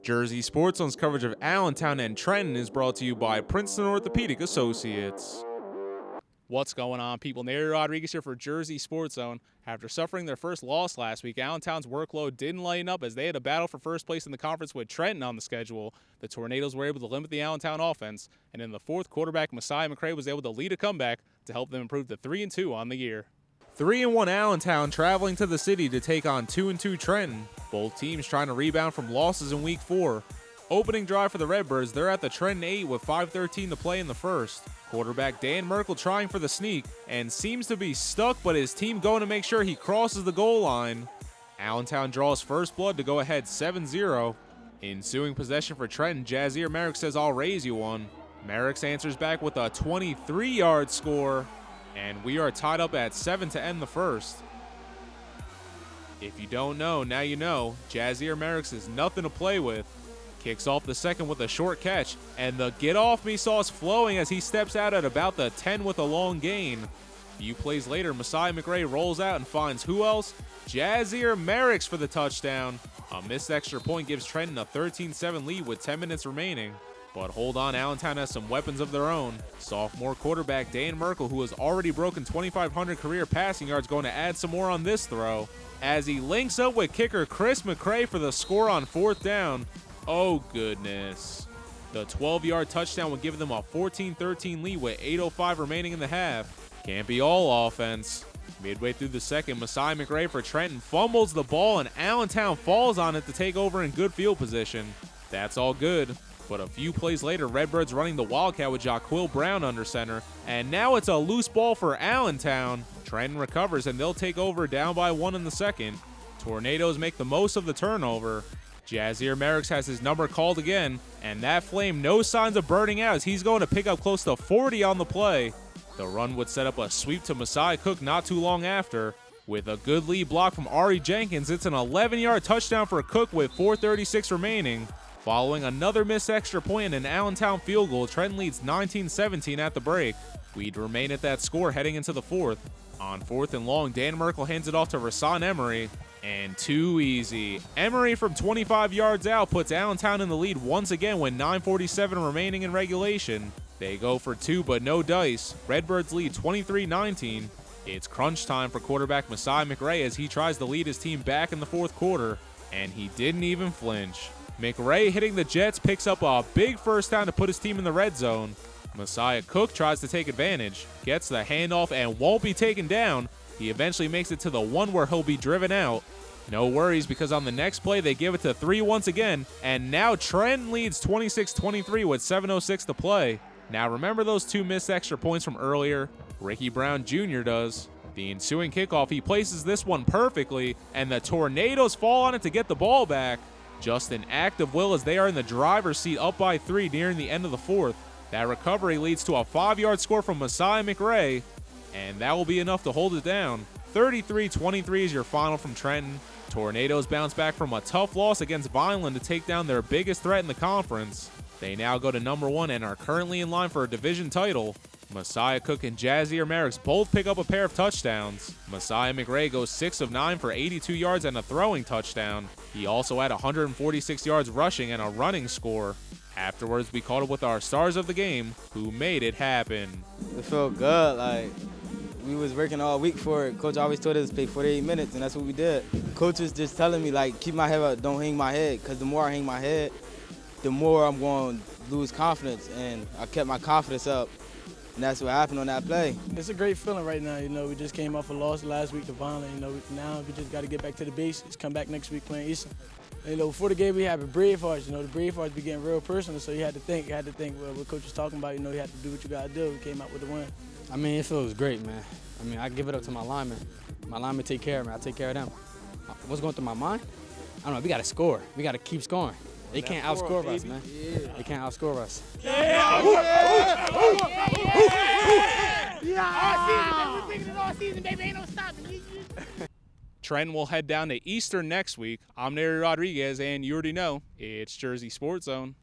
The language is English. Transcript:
Jersey Sports Zone's coverage of Allentown and Trenton is brought to you by Princeton Orthopedic Associates. What's going on, people? Nary Rodriguez here for Jersey Sports Zone. After suffering their first loss last week, Allentown's workload didn't lighten up as they had a battle for first place in the conference with Trenton on the schedule. The Tornadoes were able to limit the Allentown offense, and in the fourth, quarterback Messiah McCray was able to lead a comeback to help them improve to 3-2 on the year. 3-1 Allentown traveling to the city to take on 2-2 Trenton. Both teams trying to rebound from losses in week 4. Opening drive for the Redbirds, they're at the Trenton 8 with 5:13 to play in the first. Quarterback Dan Merkel trying for the sneak and seems to be stuck, but his team going to make sure he crosses the goal line. Allentown draws first blood to go ahead 7-0. Ensuing possession for Trenton, Jazier Merrick says, "I'll raise you one." Merrick answers back with a 23-yard score, and we are tied up at 7 to end the first. If you don't know, now you know. Jazier Merrick is nothing to play with. Kicks off the second with a short catch, and the get off me sauce flowing as he steps out at about the 10 with a long gain. A few plays later, Messiah McCray rolls out and finds who else? Jazier Merrick for the touchdown. A missed extra point gives Trenton a 13-7 lead with 10 minutes remaining. But hold on, Allentown has some weapons of their own. Sophomore quarterback Dan Merkel, who has already broken 2,500 career passing yards, going to add some more on this throw, as he links up with kicker Chris McCray for the score on fourth down. Oh goodness. The 12-yard touchdown would give them a 14-13 lead with 8:05 remaining in the half. Can't be all offense. Midway through the second, Messiah McCray for Trenton fumbles the ball and Allentown falls on it to take over in good field position. That's all good. But a few plays later, Redbirds running the Wildcat with Jaquil Brown under center, and now it's a loose ball for Allentown. Trenton recovers and they'll take over down by 1 in the second. Tornadoes make the most of the turnover. Jazier Merrick has his number called again, and that flame no signs of burning out as he's going to pick up close to 40 on the play. The run would set up a sweep to Messiah Cook not too long after. With a good lead block from Ari Jenkins, it's an 11-yard touchdown for Cook with 4:36 remaining. Following another missed extra point and an Allentown field goal, Trenton leads 19-17 at the break. We'd remain at that score heading into the fourth. On fourth and long, Dan Merkel hands it off to Rasan Emery, and too easy. Emery from 25 yards out puts Allentown in the lead once again with 9:47 remaining in regulation. They go for 2, but no dice. Redbirds lead 23-19. It's crunch time for quarterback Messiah McCray as he tries to lead his team back in the fourth quarter, and he didn't even flinch. McRae hitting the Jets picks up a big first down to put his team in the red zone. Messiah Cook tries to take advantage, gets the handoff and won't be taken down. He eventually makes it to the 1 where he'll be driven out. No worries, because on the next play they give it to 3 once again, and now Trenton leads 26-23 with 7:06 to play. Now remember those 2 missed extra points from earlier? Ricky Brown Jr. does. The ensuing kickoff, he places this one perfectly, and the Tornadoes fall on it to get the ball back. Just an act of will as they are in the driver's seat up by 3 nearing the end of the fourth. That recovery leads to a 5-yard score from Messiah McCray, and that will be enough to hold it down. 33-23 is your final from Trenton. Tornadoes bounce back from a tough loss against Vineland to take down their biggest threat in the conference. They now go to number 1 and are currently in line for a division title. Messiah Cook and Jazier Merrick both pick up a pair of touchdowns. Messiah McCray goes 6 of 9 for 82 yards and a throwing touchdown. He also had 146 yards rushing and a running score. Afterwards, we caught up with our stars of the game, who made it happen. It felt good. Like, we was working all week for it. Coach always told us to play 48 minutes, and that's what we did. Coach was just telling me, like, keep my head up, don't hang my head, because the more I hang my head, the more I'm going to lose confidence, and I kept my confidence up. And that's what happened on that play. It's a great feeling right now. You know, we just came off a loss last week to Vineland. You know, now we just got to get back to the basics, come back next week playing Eastern. You know, before the game we had a bread farce. You know, the bread farce be getting real personal, so you had to think what Coach was talking about. You know, you had to do what you got to do. We came out with the win. I mean, it feels great, man. I mean, I give it up to my linemen. My linemen take care of me. I take care of them. What's going through my mind? I don't know. We got to score. We got to keep scoring. They can't outscore us, man. Yeah. They can't outscore us. Yeah! All season, baby. Ain't no stopping. Trenton will head down to Eastern next week. I'm Nary Rodriguez, and you already know, it's Jersey Sports Zone.